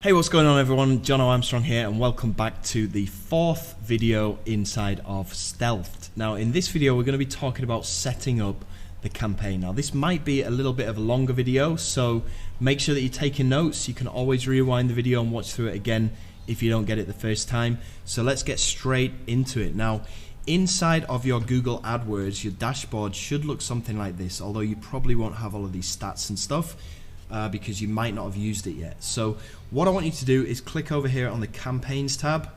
Hey, what's going on everyone? John Armstrong here and welcome back to the fourth video inside of Stealthed. Now in this video we're going to be talking about setting up the campaign. Now this might be a little bit of a longer video, so make sure that you're taking notes. You can always rewind the video and watch through it again if you don't get it the first time. So let's get straight into it. Now inside of your Google AdWords, your dashboard should look something like this, although you probably won't have all of these stats and stuff. Because you might not have used it yet. So what I want you to do is click over here on the campaigns tab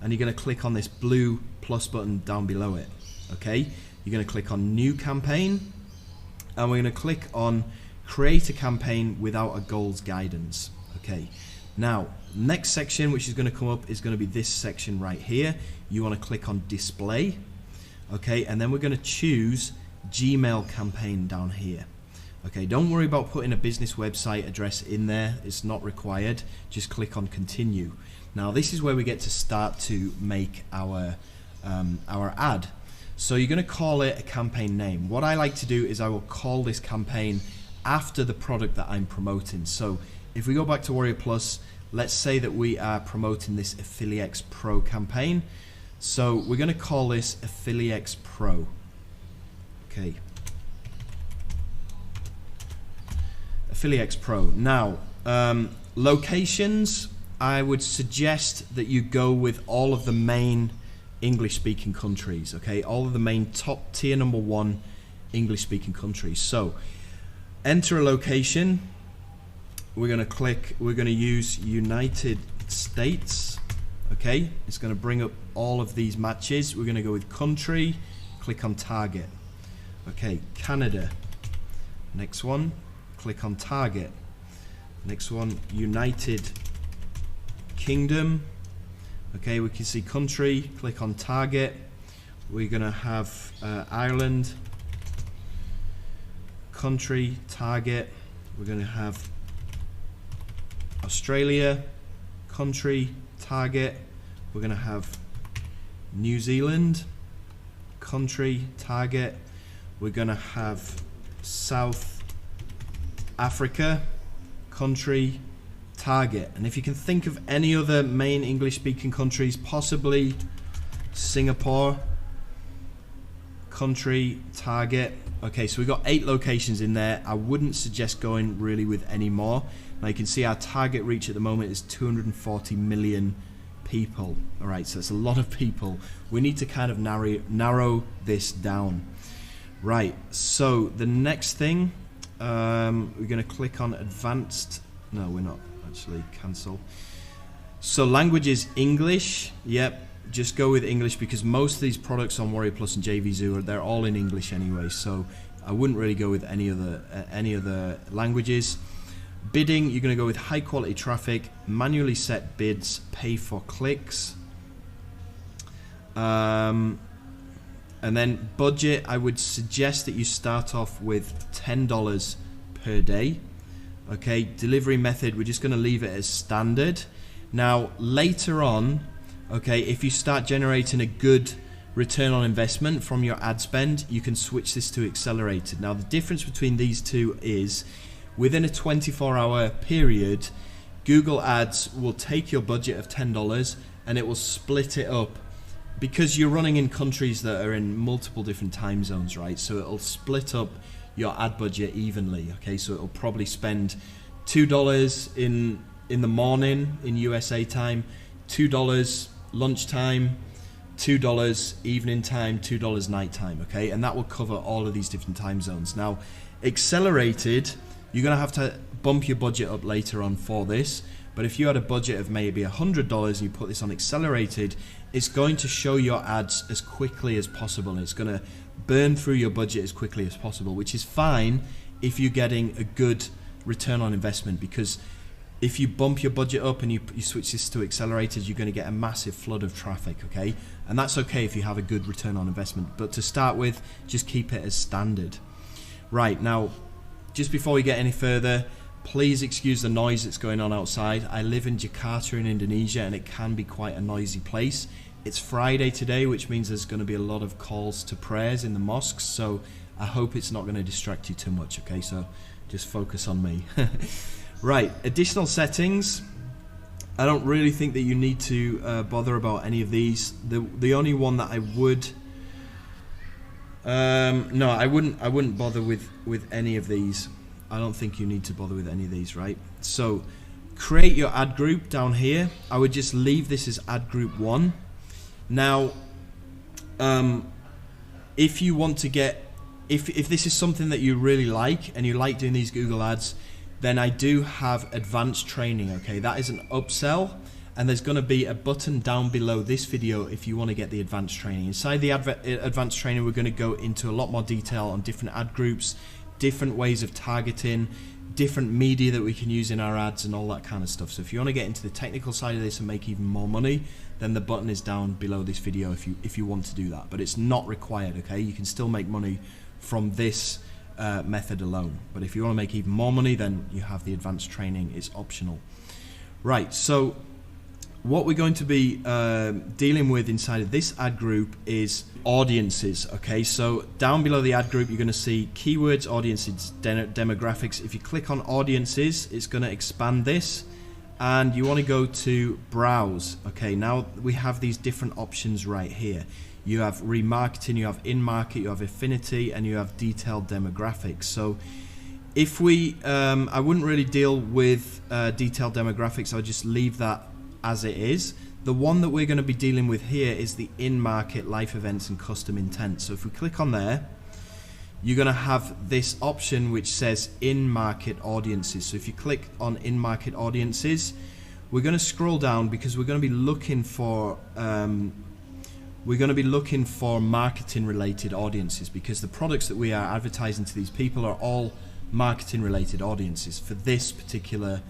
and you're going to click on this blue plus button down below it. Okay, you're going to click on new campaign and we're going to click on create a campaign without a goals guidance. Okay, now next section which is going to come up is going to be this section right here. You want to click on display. Okay, and then we're going to choose Gmail campaign down here. Okay, don't worry about putting a business website address in there, it's not required. Just click on continue. Now this is where we get to start to make our ad. So you're going to call it a campaign name. What I like to do is I will call this campaign after the product that I'm promoting. So if we go back to Warrior Plus, let's say that we are promoting this Affiliates Pro campaign. So we're going to call this Affiliates Pro. Okay. Affiliates Pro. Now, locations, I would suggest that you go with all of the main English-speaking countries, okay? All of the main top tier number one English-speaking countries. So, enter a location. We're going to use United States, okay? It's going to bring up all of these matches. We're going to go with country, click on target. Okay, Canada. Next one. Click on target. Next one, United Kingdom. Okay, we can see country, click on target. We're gonna have Ireland, country, target. We're gonna have Australia, country, target. We're gonna have New Zealand, country, target. We're gonna have South Africa, country, target. And if you can think of any other main English speaking countries, possibly Singapore, country, target. Okay, so we've got 8 locations in there. I wouldn't suggest going really with any more. Now you can see our target reach at the moment is 240 million people. All right, so it's a lot of people. We need to kind of narrow this down. Right, so the next thing, we're going to click on advanced. No, we're not actually. Cancel. So language is English. Yep, just go with English because most of these products on Warrior Plus and JVZoo they're all in English anyway. So I wouldn't really go with any other languages. Bidding, you're going to go with high quality traffic, manually set bids, pay for clicks. And then budget, I would suggest that you start off with $10 per day. Okay, delivery method, we're just going to leave it as standard. Now later on, okay, if you start generating a good return on investment from your ad spend, you can switch this to accelerated. Now the difference between these two is within a 24-hour period, Google Ads will take your budget of $10 and it will split it up. Because you're running in countries that are in multiple different time zones, right? So it'll split up your ad budget evenly, okay? So it'll probably spend $2 in the morning in USA time, $2 lunchtime, $2 evening time, $2 night time, okay? And that will cover all of these different time zones. Now, accelerated, you're gonna have to bump your budget up later on for this. But if you had a budget of maybe $100 and you put this on accelerated, it's going to show your ads as quickly as possible. And it's going to burn through your budget as quickly as possible, which is fine if you're getting a good return on investment. Because if you bump your budget up and you switch this to accelerated, you're going to get a massive flood of traffic, okay? And that's okay if you have a good return on investment. But to start with, just keep it as standard. Right, now, just before we get any further, please excuse the noise that's going on outside. I live in Jakarta in Indonesia and it can be quite a noisy place. It's Friday today, which means there's going to be a lot of calls to prayers in the mosques, so I hope it's not going to distract you too much, okay? So just focus on me. Right, additional settings. I don't really think that you need to bother about any of these. The only one that I would, no, I wouldn't bother with any of these. I don't think you need to bother with any of these, right? So create your ad group down here. I would just leave this as ad group 1. Now, if you want to get, if this is something that you really like and you like doing these Google ads, then I do have advanced training, okay? That is an upsell, and there's gonna be a button down below this video if you wanna get the advanced training. Inside the advanced training, we're gonna go into a lot more detail on different ad groups, different ways of targeting, different media that we can use in our ads and all that kind of stuff. So if you wanna get into the technical side of this and make even more money, then the button is down below this video if you want to do that. But it's not required, okay? You can still make money from this method alone, but if you want to make even more money, then you have the advanced training. It's optional. Right, so what we're going to be dealing with inside of this ad group is audiences, okay? So down below the ad group, you're going to see keywords, audiences, demographics. If you click on audiences, it's going to expand this, and you want to go to browse. Okay, now we have these different options right here. You have remarketing, you have in-market, you have affinity, and you have detailed demographics. So if we, I wouldn't really deal with detailed demographics. I would just leave that as it is. The one that we're going to be dealing with here is the in-market, life events, and custom intent. So if we click on there, you're going to have this option which says in-market audiences. So if you click on in-market audiences, we're going to scroll down because we're going to be looking for marketing related audiences, because the products that we are advertising to these people are all marketing related audiences for this particular,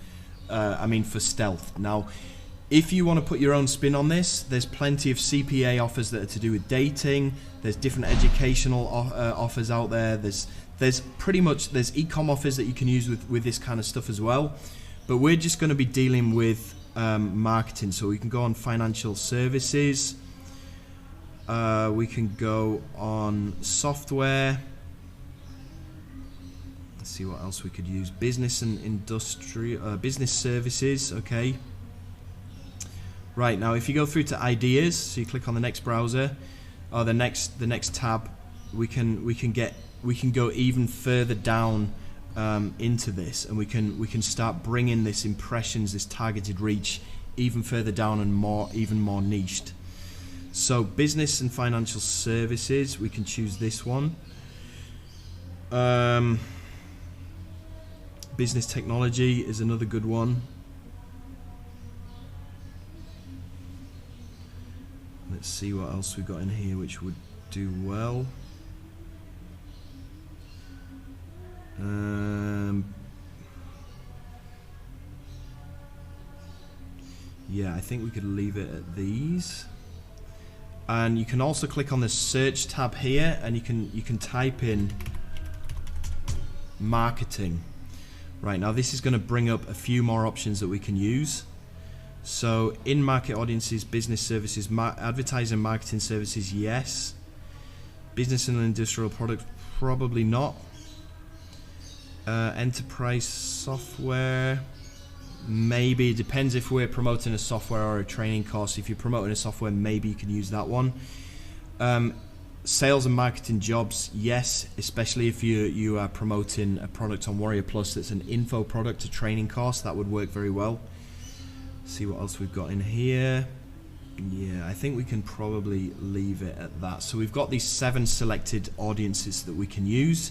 for stealth. Now, if you want to put your own spin on this, there's plenty of CPA offers that are to do with dating. There's different educational offers out there. There's e-com offers that you can use with this kind of stuff as well. But we're just going to be dealing with marketing. So we can go on financial services. We can go on software. Let's see what else we could use. Business and industry, business services. Okay. Right, now if you go through to ideas, so you click on the next browser or the next tab, we can go even further down into this, and we can start bringing this impressions, this targeted reach even further down and even more niched. So business and financial services, we can choose this one. Business technology is another good one. Let's see what else we got in here which would do well. Yeah, I think we could leave it at these. And you can also click on the search tab here, and you can type in marketing. Right, now this is going to bring up a few more options that we can use. So in-market audiences, business services, advertising, marketing services, yes. Business and industrial products, probably not. Enterprise software, maybe. It depends if we're promoting a software or a training course. If you're promoting a software, maybe you can use that one. Sales and marketing jobs, yes, especially if you are promoting a product on Warrior Plus that's an info product, a training course, that would work very well. See what else we've got in here. Yeah, I think we can probably leave it at that. So we've got these 7 selected audiences that we can use.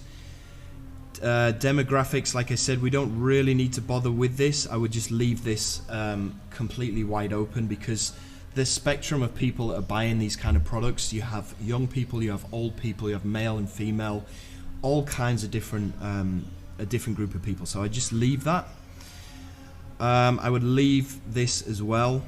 Demographics, like I said, we don't really need to bother with this. I would just leave this completely wide open, because the spectrum of people that are buying these kind of products, you have young people, you have old people, you have male and female, all kinds of different, a different group of people. So I just leave that. I would leave this as well.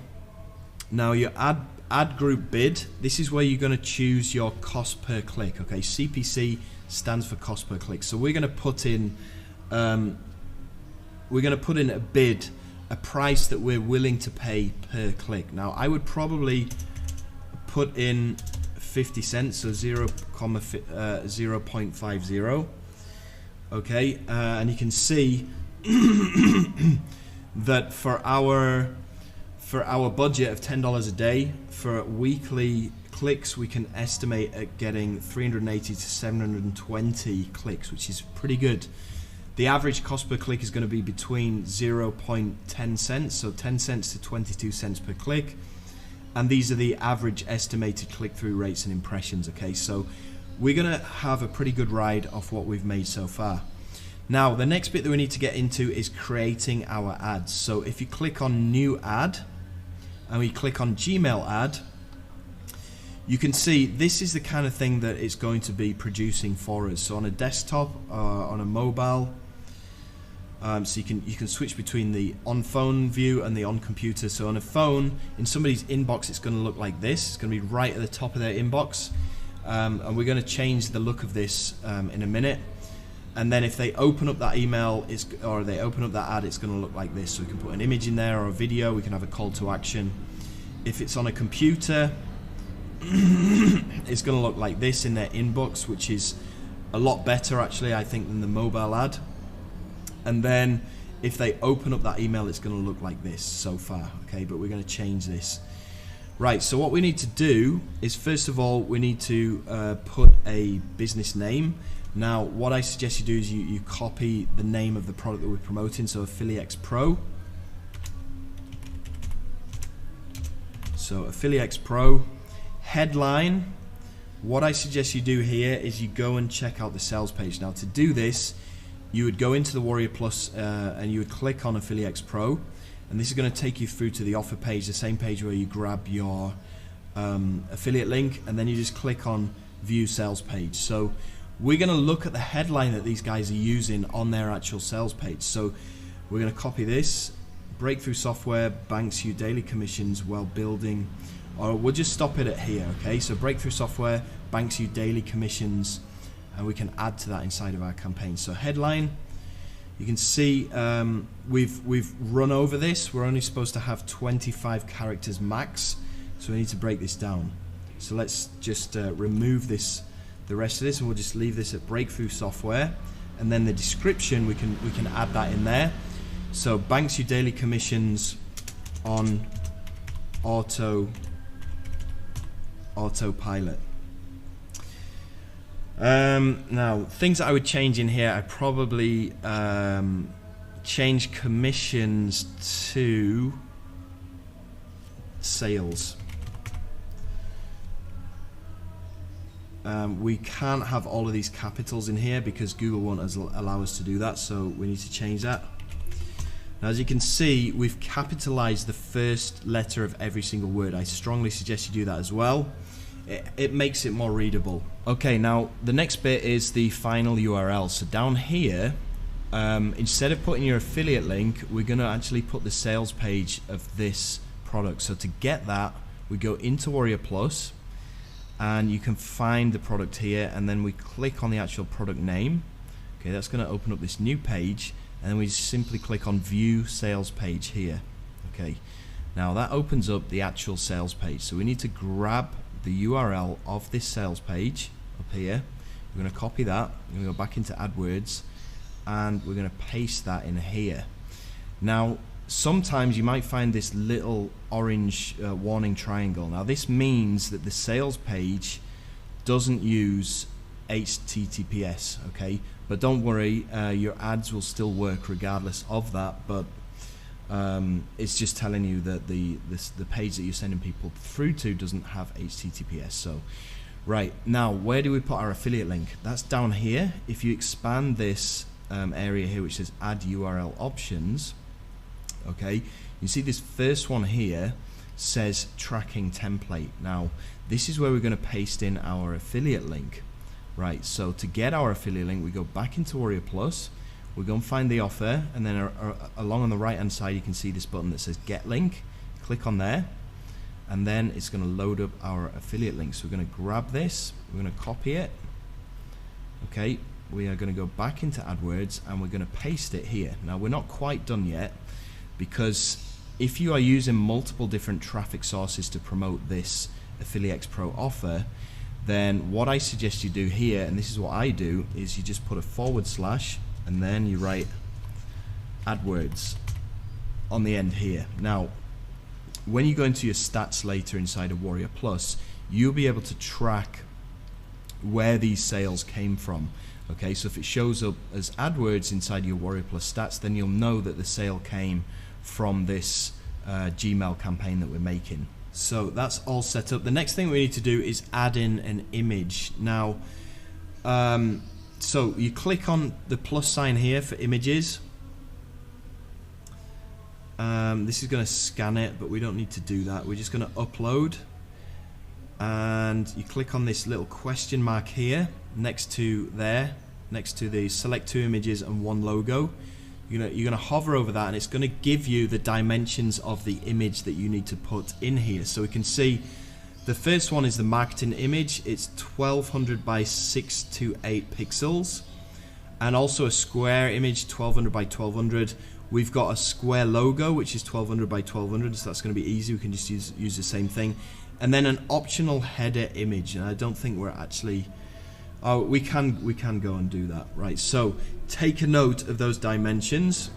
Now your ad group bid, this is where you're going to choose your cost per click. Okay, CPC stands for cost per click. So we're going to put in a bid, a price that we're willing to pay per click. Now I would probably put in 50 cents, so 0.50. Okay, and you can see that for our for our budget of $10 a day, for weekly clicks, we can estimate at getting 380 to 720 clicks, which is pretty good. The average cost per click is going to be between 0.10 cents, so 10 cents to 22 cents per click. And these are the average estimated click-through rates and impressions, okay? So we're going to have a pretty good ride off what we've made so far. Now, the next bit that we need to get into is creating our ads. So if you click on New Ad, and we click on Gmail Ad, you can see this is the kind of thing that it's going to be producing for us. So on a desktop, on a mobile, so you can switch between the on phone view and the on computer. So on a phone, in somebody's inbox, it's going to look like this. It's going to be right at the top of their inbox, and we're going to change the look of this in a minute. And then if they open up that email, or they open up that ad, it's going to look like this. So we can put an image in there or a video. We can have a call to action. If it's on a computer, it's going to look like this in their inbox, which is a lot better actually, I think, than the mobile ad. And then if they open up that email, it's going to look like this so far, okay? But we're going to change this. Right, so what we need to do is, first of all, we need to put a business name. Now, what I suggest you do is you copy the name of the product that we're promoting, so Affiliate Pro. So Affiliate Pro. Headline. What I suggest you do here is you go and check out the sales page. Now, to do this, you would go into the Warrior Plus and you would click on Affiliate Pro, and this is going to take you through to the offer page, the same page where you grab your affiliate link, and then you just click on View Sales Page. So we're going to look at the headline that these guys are using on their actual sales page. So we're going to copy this. Breakthrough software banks you daily commissions while building, or we'll just stop it at here, okay? So breakthrough software banks you daily commissions, and we can add to that inside of our campaign. So headline, you can see we've run over this. We're only supposed to have 25 characters max, so we need to break this down. So let's just remove this, the rest of this, and we'll just leave this at breakthrough software. And then the description, we can add that in there. So banks you daily commissions on autopilot. Now, things that I would change in here, I probably change commissions to sales. We can't have all of these capitals in here because Google won't allow us to do that, so we need to change that. Now, as you can see, we've capitalized the first letter of every single word. I strongly suggest you do that as well. It makes it more readable. Okay, now the next bit is the final URL. So down here, instead of putting your affiliate link, we're going to actually put the sales page of this product. So to get that, we go into Warrior Plus, and you can find the product here, and then we click on the actual product name. Okay, that's going to open up this new page, and then we simply click on View Sales Page here. Okay, now that opens up the actual sales page. So we need to grab the URL of this sales page up here. We're going to copy that. We're going to go back into AdWords, and we're going to paste that in here. Now, sometimes you might find this little orange warning triangle. Now, this means that the sales page doesn't use HTTPS, okay? But don't worry, your ads will still work regardless of that, but it's just telling you that the page that you're sending people through to doesn't have HTTPS. So, right, now where do we put our affiliate link? That's down here. If you expand this area here which says Add URL Options, okay, you see this first one here says Tracking Template. Now, this is where we're going to paste in our affiliate link. Right, so to get our affiliate link, we go back into Warrior Plus, we go and find the offer, and then along on the right hand side you can see this button that says Get Link. Click on there, and then it's going to load up our affiliate link. So we're going to grab this, we're going to copy it. Okay, we are going to go back into AdWords, and we're going to paste it here. Now, we're not quite done yet, because if you are using multiple different traffic sources to promote this Affiliate Pro offer, then what I suggest you do here, and this is what I do, is you just put a / and then you write AdWords on the end here. Now, when you go into your stats later inside of Warrior Plus, you'll be able to track where these sales came from. Okay, so if it shows up as AdWords inside your Warrior Plus stats, then you'll know that the sale came from this Gmail campaign that we're making. So that's all set up. The next thing we need to do is add in an image. Now, so you click on the plus sign here for images. This is going to scan it, but we don't need to do that. We're just going to upload, and you click on this little question mark here next to the select 2 images and 1 logo. You're going to hover over that, and it's going to give you the dimensions of the image that you need to put in here. So we can see the first one is the marketing image. It's 1200 by 628 pixels, and also a square image 1200 by 1200. We've got a square logo which is 1200 by 1200, so that's going to be easy. We can just use the same thing, and then an optional header image. And I don't think we're actually, oh, we can go and do that, right? So take a note of those dimensions.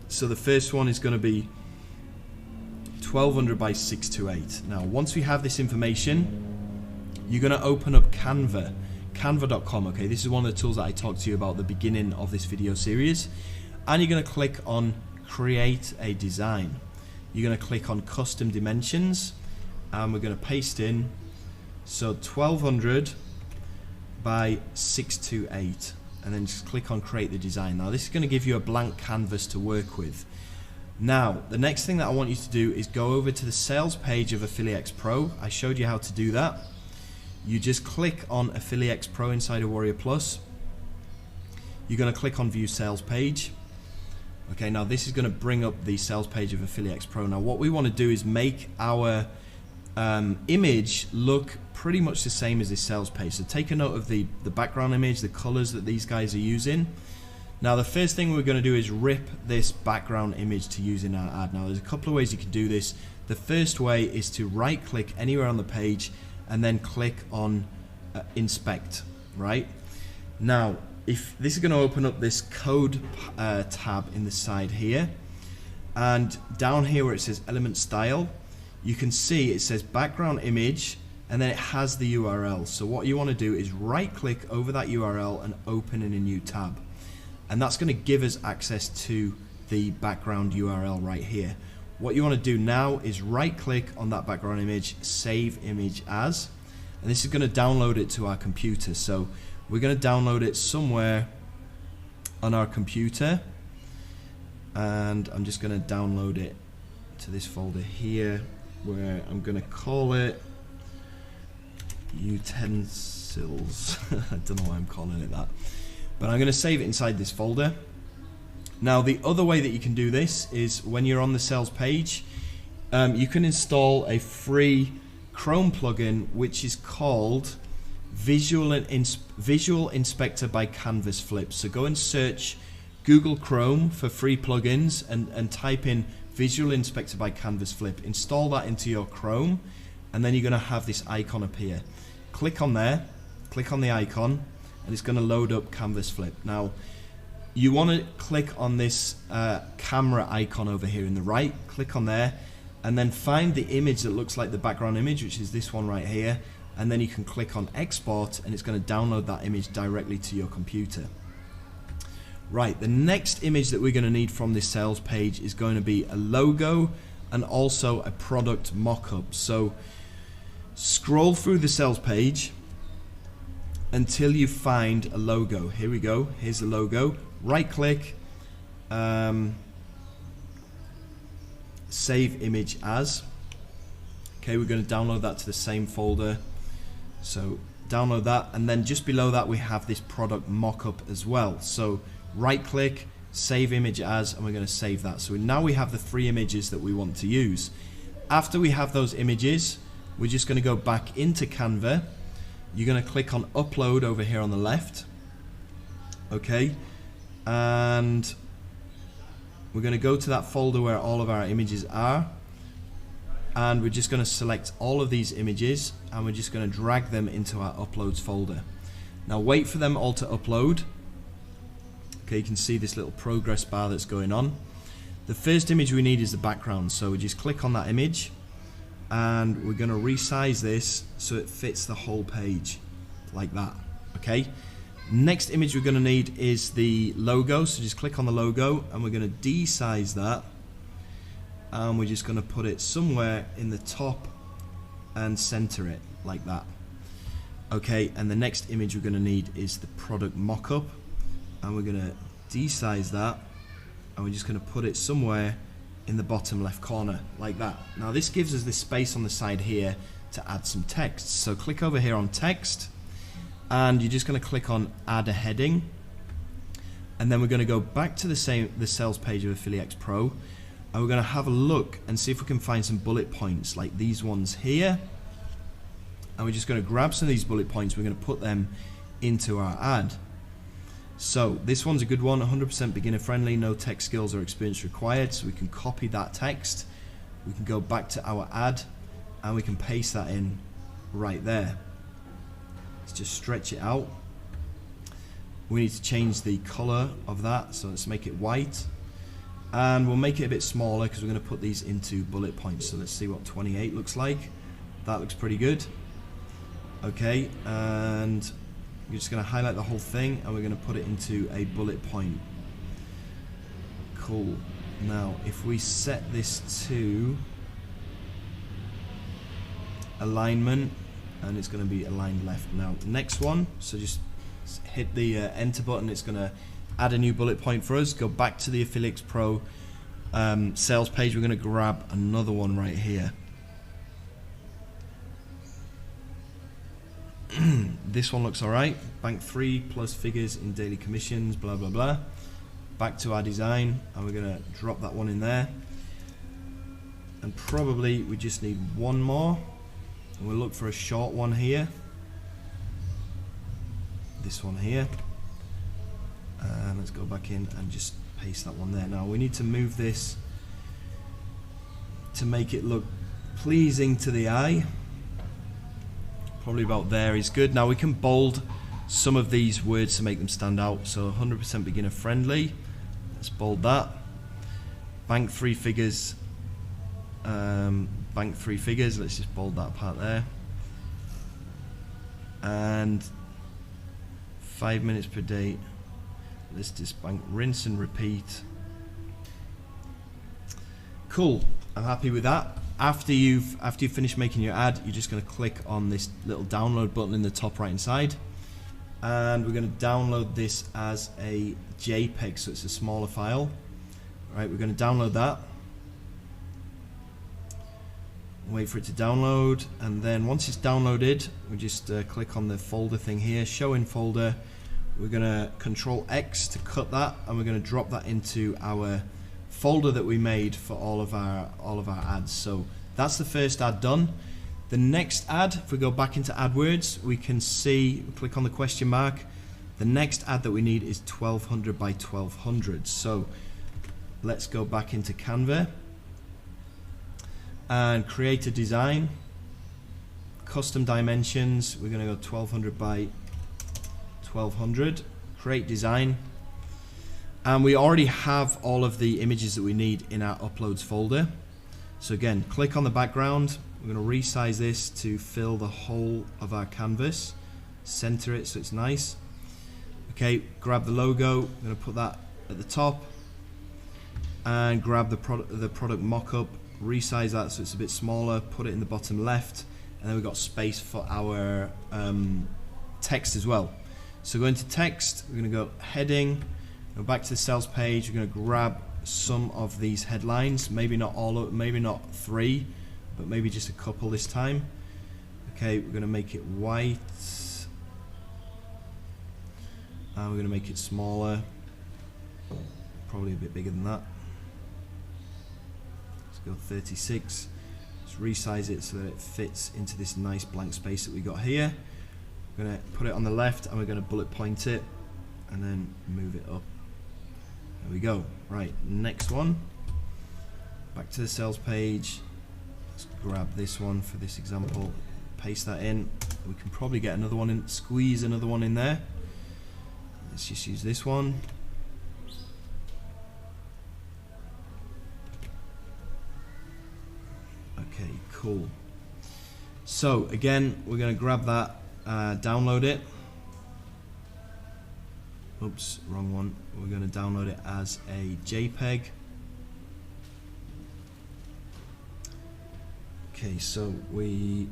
So the first one is going to be 1200 by 628. Now, once we have this information, you're going to open up canva.com. Okay, this is one of the tools that I talked to you about at the beginning of this video series. And you're going to click on create a design. You're going to click on custom dimensions, and we're going to paste in, so 1200 by 628, and then just click on create the design. Now this is going to give you a blank canvas to work with. Now the next thing that I want you to do is go over to the sales page of Affiliate Pro. I showed you how to do that. You just click on Affiliate Pro inside of Warrior Plus. You're going to click on view sales page. Okay, now this is going to bring up the sales page of Affiliate Pro. Now what we want to do is make our image look pretty much the same as this sales page. So take a note of the background image, the colors that these guys are using. Now the first thing we're going to do is rip this background image to use in our ad. Now there's a couple of ways you can do this. The first way is to right click anywhere on the page and then click on inspect, right? Now if this is going to open up this code tab in the side here, and down here where it says element style, you can see it says background image, and then it has the URL. So what you want to do is right click over that URL and open in a new tab, and that's going to give us access to the background URL right here. What you want to do now is right click on that background image, save image as, and this is going to download it to our computer. So we're going to download it somewhere on our computer, and I'm just going to download it to this folder here, where I'm going to call it utensils. I don't know why I'm calling it that, but I'm going to save it inside this folder. Now the other way that you can do this is when you're on the sales page, you can install a free Chrome plugin which is called Visual Inspector by Canvas Flip. So go and search Google Chrome for free plugins and type in Visual Inspector by Canvas Flip. Install that into your Chrome, and then you're going to have this icon appear. Click on there, click on the icon, and it's going to load up Canvas Flip. Now you want to click on this camera icon over here in the right, click on there, and then find the image that looks like the background image, which is this one right here, and then you can click on export, and it's going to download that image directly to your computer. Right, the next image that we're going to need from this sales page is going to be a logo and also a product mock-up. So scroll through the sales page until you find a logo. Here we go, here's the logo. Right click, save image as. Okay, we're going to download that to the same folder. So download that, and then just below that we have this product mock-up as well. So right click, save image as, and we're going to save that. So now we have the 3 images that we want to use. After we have those images, we're just going to go back into Canva. You're going to click on upload over here on the left. Okay, and we're going to go to that folder where all of our images are, and we're just going to select all of these images, and we're just going to drag them into our uploads folder. Now wait for them all to upload. Okay, you can see this little progress bar that's going on. The first image we need is the background, so we just click on that image and we're going to resize this so it fits the whole page like that. Okay, next image we're going to need is the logo, so just click on the logo and we're going to de-size that, and we're just going to put it somewhere in the top and center it like that. Okay, and the next image we're going to need is the product mock-up, and we're going to de-size that and we're just going to put it somewhere in the bottom left corner like that. Now this gives us this space on the side here to add some text, so click over here on text and you're just going to click on add a heading, and then we're going to go back to the sales page of AffiliX Pro, and we're going to have a look and see if we can find some bullet points like these ones here, and we're just going to grab some of these bullet points, we're going to put them into our ad. So this one's a good one, 100% beginner friendly, no tech skills or experience required, so we can copy that text, we can go back to our ad and we can paste that in right there. Let's just stretch it out. We need to change the color of that, so let's make it white, and we'll make it a bit smaller because we're going to put these into bullet points. So let's see what 28 looks like. That looks pretty good. Okay, and we're just going to highlight the whole thing and we're going to put it into a bullet point. Cool. Now if we set this to alignment, and it's going to be aligned left. Now next one, so just hit the enter button, it's going to add a new bullet point for us. Go back to the AffiliX Pro sales page, we're going to grab another one right here. This one looks alright. Bank 3 plus figures in daily commissions, blah blah blah. Back to our design and we're going to drop that one in there, and probably we just need one more, and we'll look for a short one here, this one here, and let's go back in and just paste that one there. Now we need to move this to make it look pleasing to the eye. Probably about there is good. Now we can bold some of these words to make them stand out. So 100% beginner friendly, let's bold that. Bank 3 figures, bank 3 figures, let's just bold that part there. And 5 minutes per day, let's just bank rinse and repeat. Cool, I'm happy with that. After you've finished making your ad, you're just going to click on this little download button in the top right hand side, and we're going to download this as a JPEG, so it's a smaller file. Right, we're going to download that, wait for it to download, and then once it's downloaded, we just click on the folder thing here, show in folder. We're going to Control X to cut that, and we're going to drop that into our folder that we made for all of our ads. So that's the first ad done. The next ad, if we go back into AdWords, we can see, click on the question mark, the next ad that we need is 1200 by 1200. So let's go back into Canva and create a design, custom dimensions, we're going to go 1200 by 1200, create design. And we already have all of the images that we need in our uploads folder. So again, click on the background. We're going to resize this to fill the whole of our canvas. Center it so it's nice. Okay, grab the logo. We're going to put that at the top. And grab the product mock-up. Resize that so it's a bit smaller. Put it in the bottom left. And then we've got space for our text as well. So go into text. We're going to go heading. Go back to the sales page. We're going to grab some of these headlines, maybe not all of, maybe not 3, but maybe just a couple this time. Okay, we're going to make it white, and we're going to make it smaller, probably a bit bigger than that. Let's go 36. Let's resize it so that it fits into this nice blank space that we got here. We're going to put it on the left, and we're going to bullet point it, and then move it up. There we go. Right, next one. Back to the sales page. Let's grab this one for this example. Paste that in. We can probably get another one in, squeeze another one in there. Let's just use this one. Okay, cool. So again, we're going to grab that, download it. Oops, wrong one. We're going to download it as a JPEG. Okay, so we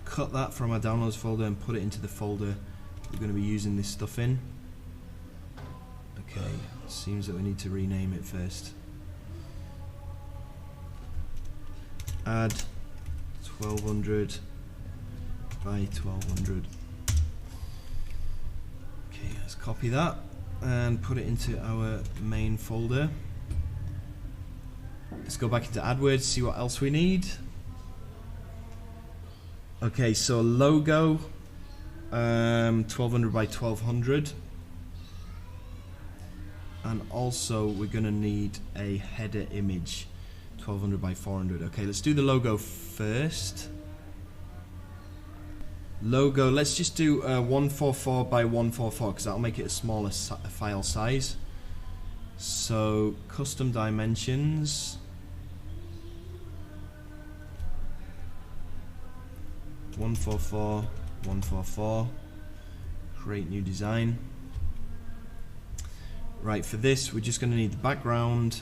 cut that from our downloads folder and put it into the folder we're going to be using this stuff in. Okay, seems that we need to rename it first. Add 1200 by 1200. Okay, let's copy that and put it into our main folder. Let's go back into AdWords, see what else we need. Okay, so logo, 1200 by 1200. And also we're going to need a header image, 1200 by 400. Okay, let's do the logo first. Logo, let's just do 144 by 144 because that'll make it a smaller file size. So custom dimensions. 144, 144. Create new design. Right, for this we're just going to need the background.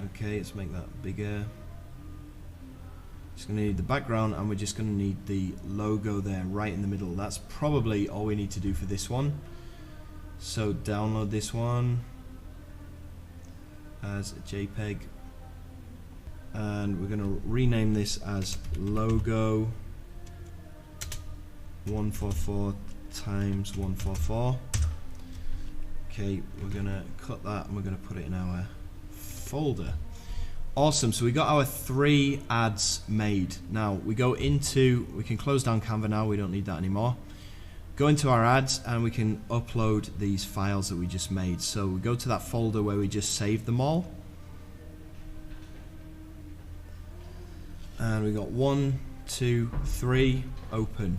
Okay, let's make that bigger. Just going to need the background and we're just going to need the logo there right in the middle. That's probably all we need to do for this one. So download this one as a JPEG and we're going to rename this as logo 144 times 144. Okay, we're going to cut that and we're going to put it in our folder. Awesome, so we got our 3 ads made. Now we go into, we can close down Canva now, we don't need that anymore. Go into our ads and we can upload these files that we just made. So we go to that folder where we just saved them all. And we got 1, 2, 3, open.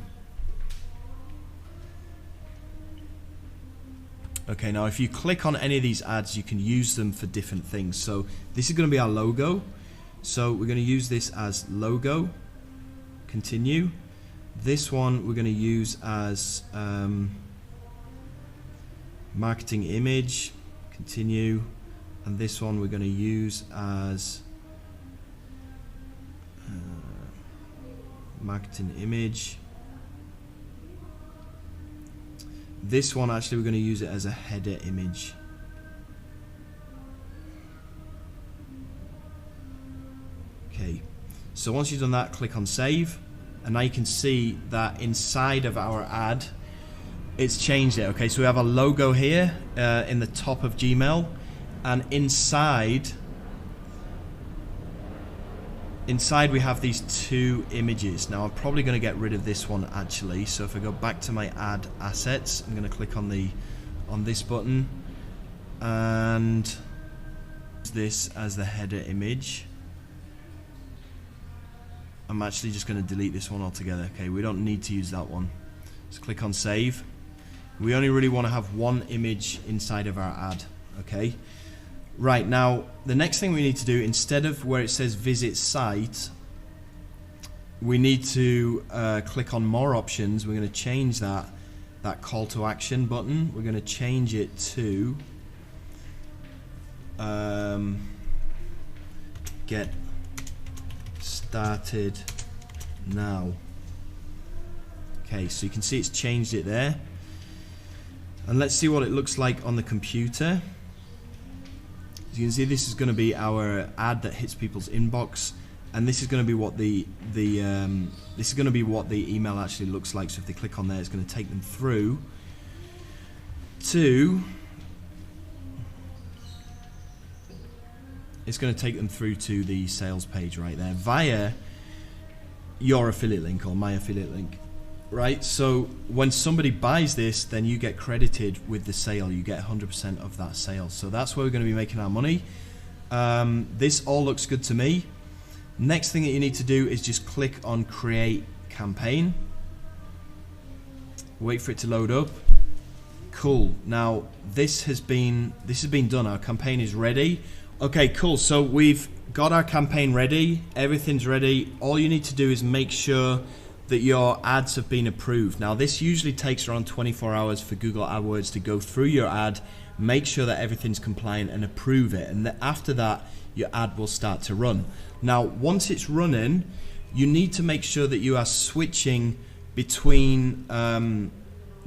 Okay, now if you click on any of these ads, you can use them for different things. So this is going to be our logo. So we're going to use this as logo. Continue. This one we're going to use as marketing image. Continue. And this one we're going to use as marketing image. This one actually we're going to use it as a header image. Okay, so once you've done that, click on save and now you can see that inside of our ad it's changed it. Okay, so we have a logo here in the top of Gmail and inside we have these 2 images. Now I'm probably going to get rid of this one actually, so if I go back to my ad assets, I'm going to click on this button and use this as the header image. I'm actually just going to delete this one altogether. Okay, we don't need to use that one. Let's click on save. We only really want to have 1 image inside of our ad. Okay. Right, now the next thing we need to do, instead of where it says visit site, we need to click on more options. We're going to change that call to action button. We're going to change it to get started now. Okay, so you can see it's changed it there. And let's see what it looks like on the computer. As you can see, this is going to be our ad that hits people's inbox, and this is going to be what the email actually looks like. So if they click on there, it's going to take them through to the sales page right there via your affiliate link or my affiliate link. Right, so when somebody buys this, then you get credited with the sale. You get 100% of that sale. So that's where we're going to be making our money. This all looks good to me. Next thing that you need to do is just click on create campaign. Wait for it to load up. Cool. Now this has been done. Our campaign is ready. Okay, cool. So we've got our campaign ready. Everything's ready. All you need to do is make sure that your ads have been approved. Now, this usually takes around 24 hours for Google AdWords to go through your ad, make sure that everything's compliant and approve it. And after that, your ad will start to run. Now, once it's running, you need to make sure that you are switching between your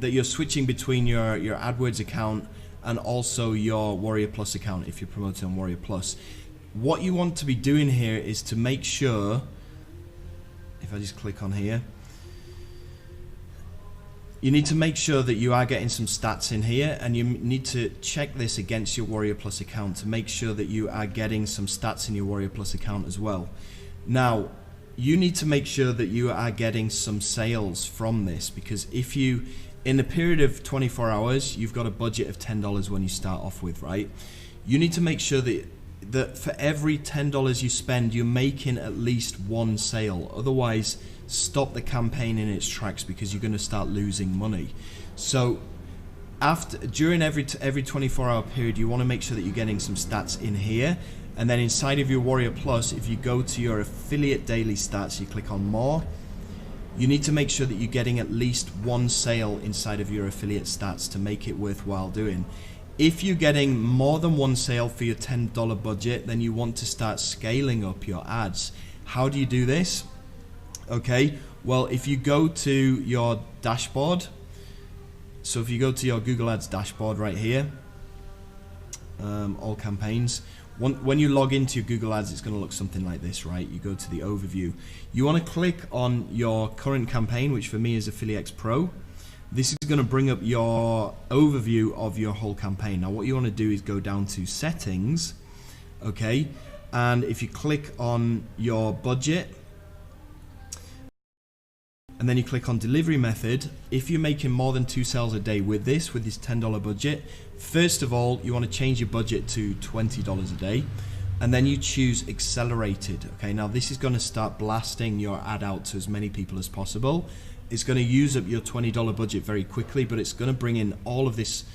AdWords account and also your Warrior Plus account if you're promoting on Warrior Plus. What you want to be doing here is to make sure, if I just click on here, you need to make sure that you are getting some stats in here, and you need to check this against your Warrior Plus account to make sure that you are getting some stats in your Warrior Plus account as well. Now, you need to make sure that you are getting some sales from this, because if you, in the period of 24 hours, you've got a budget of $10 when you start off with, right? You need to make sure that for every $10 you spend, you're making at least one sale. Otherwise, stop the campaign in its tracks, because you're going to start losing money. So during every 24-hour period, you want to make sure that you're getting some stats in here. And then inside of your Warrior Plus, if you go to your affiliate daily stats, you click on more, you need to make sure that you're getting at least one sale inside of your affiliate stats to make it worthwhile doing. If you're getting more than one sale for your $10 budget, then you want to start scaling up your ads. How do you do this? Okay, well, if you go to your dashboard, so if you go to your Google Ads dashboard right here, all campaigns, when you log into your Google Ads, it's going to look something like this, right? You go to the overview. You want to click on your current campaign, which for me is AffiliX Pro. This is going to bring up your overview of your whole campaign. Now, what you want to do is go down to settings, okay? And if you click on your budget, and then you click on delivery method, if you're making more than 2 sales a day with this $10 budget, first of all, you want to change your budget to $20 a day, and then you choose accelerated. Okay, now this is going to start blasting your ad out to as many people as possible. It's going to use up your $20 budget very quickly, but it's going to bring in all of this.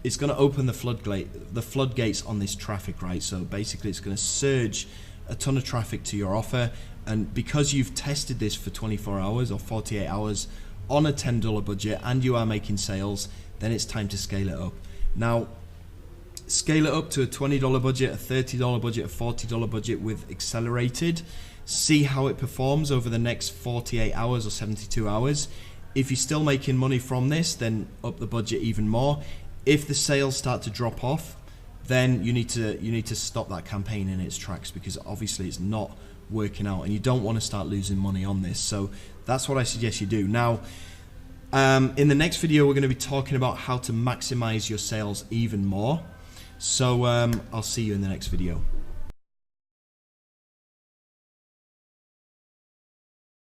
It's going to open the floodgates on this traffic, right? So basically, it's going to surge a ton of traffic to your offer. And because you've tested this for 24 hours or 48 hours on a $10 budget and you are making sales, then it's time to scale it up. Now, scale it up to a $20 budget, a $30 budget, a $40 budget with accelerated. See how it performs over the next 48 hours or 72 hours. If you're still making money from this, then up the budget even more. If the sales start to drop off, then you need to stop that campaign in its tracks, because obviously it's not working out and you don't want to start losing money on this. So that's what I suggest you do. Now, in the next video, we're going to be talking about how to maximize your sales even more. So I'll see you in the next video.